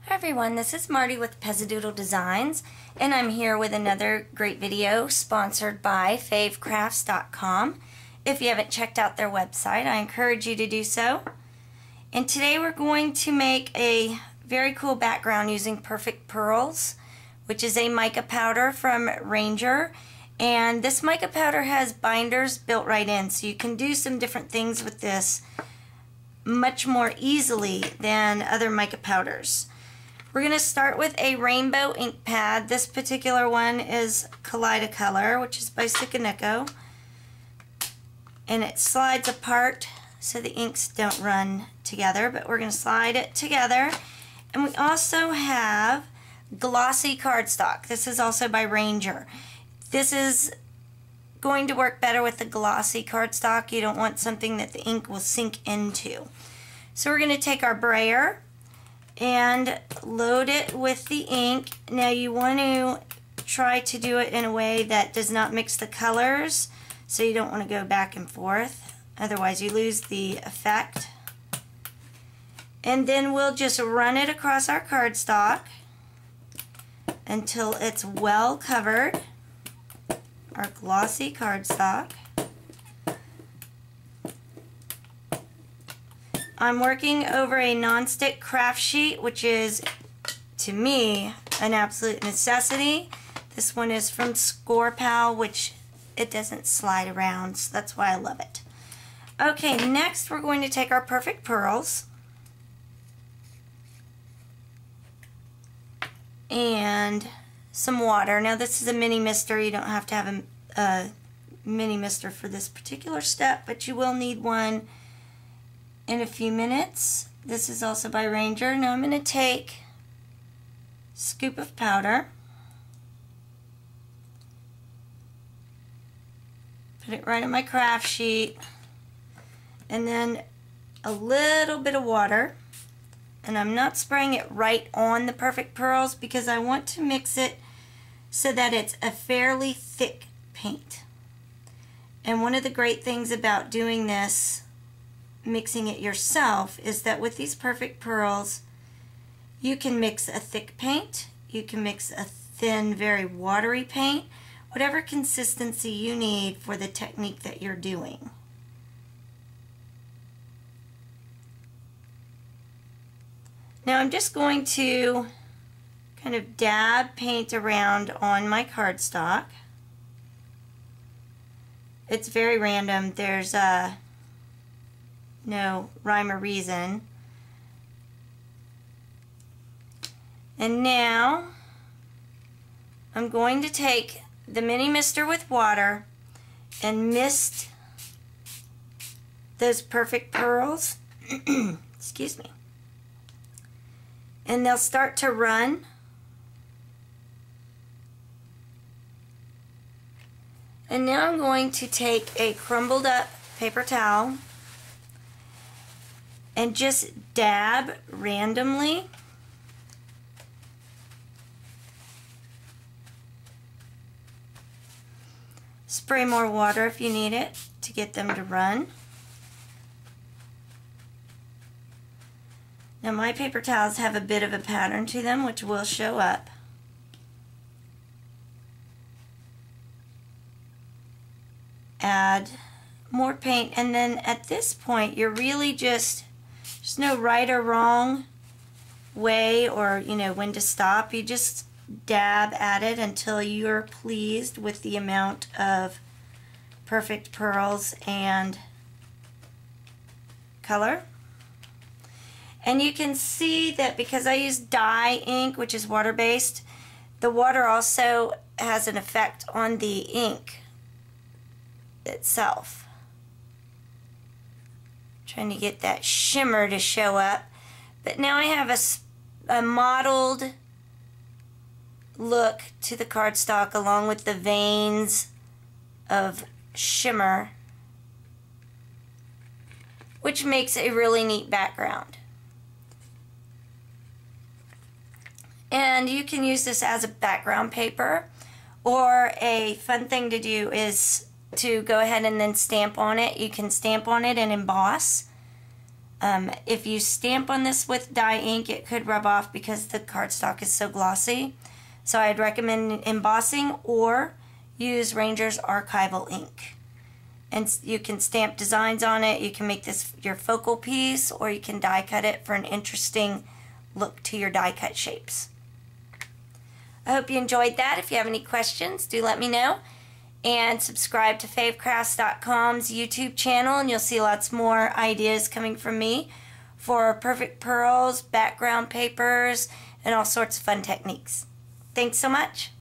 Hi everyone, this is Marty with Pezzadoodle Designs, and I'm here with another great video sponsored by favecrafts.com. If you haven't checked out their website, I encourage you to do so. And today we're going to make a very cool background using Perfect Pearls, which is a mica powder from Ranger. And this mica powder has binders built right in, so you can do some different things with this much more easily than other mica powders. We're going to start with a rainbow ink pad. This particular one is Kaleidacolor, which is by Sukanoco. And it slides apart so the inks don't run together, but we're going to slide it together. And we also have glossy cardstock. This is also by Ranger. This is going to work better with the glossy cardstock. You don't want something that the ink will sink into. So we're going to take our brayer and load it with the ink. Now you want to try to do it in a way that does not mix the colors, so you don't want to go back and forth, otherwise you lose the effect. And then we'll just run it across our cardstock until it's well covered, our glossy cardstock. I'm working over a non-stick craft sheet, which is, to me, an absolute necessity. This one is from ScorePal, which it doesn't slide around, so that's why I love it. Okay, next we're going to take our Perfect Pearls and some water. Now this is a mini mister. You don't have to have a mini mister for this particular step, but you will need one in a few minutes. This is also by Ranger. Now I'm going to take a scoop of powder, put it right on my craft sheet, and then a little bit of water. And I'm not spraying it right on the Perfect Pearls because I want to mix it so that it's a fairly thick paint. And one of the great things about doing this, mixing it yourself, is that with these Perfect Pearls you can mix a thick paint, you can mix a thin, very watery paint, whatever consistency you need for the technique that you're doing. Now I'm just going to kind of dab paint around on my cardstock. It's very random. There's no rhyme or reason. And now I'm going to take the mini mister with water and mist those Perfect Pearls. Excuse me. And they'll start to run. And now I'm going to take a crumbled up paper towel and just dab randomly. Spray more water if you need it to get them to run. Now my paper towels have a bit of a pattern to them, which will show up. Add more paint, and then at this point you're really just, there's no right or wrong way or when to stop. You just dab at it until you're pleased with the amount of Perfect Pearls and color. And you can see that because I use dye ink, which is water-based, the water also has an effect on the ink itself. Trying to get that shimmer to show up. But now I have a mottled look to the cardstock along with the veins of shimmer, which makes a really neat background. And you can use this as a background paper, or a fun thing to do is to go ahead and then stamp on it. You can stamp on it and emboss. If you stamp on this with dye ink, it could rub off because the cardstock is so glossy. So I'd recommend embossing or use Ranger's Archival ink. And you can stamp designs on it. You can make this your focal piece, or you can die cut it for an interesting look to your die cut shapes. I hope you enjoyed that. If you have any questions, do let me know. And subscribe to favecrafts.com's YouTube channel, and you'll see lots more ideas coming from me for perfect pearls, background papers, and all sorts of fun techniques. Thanks so much.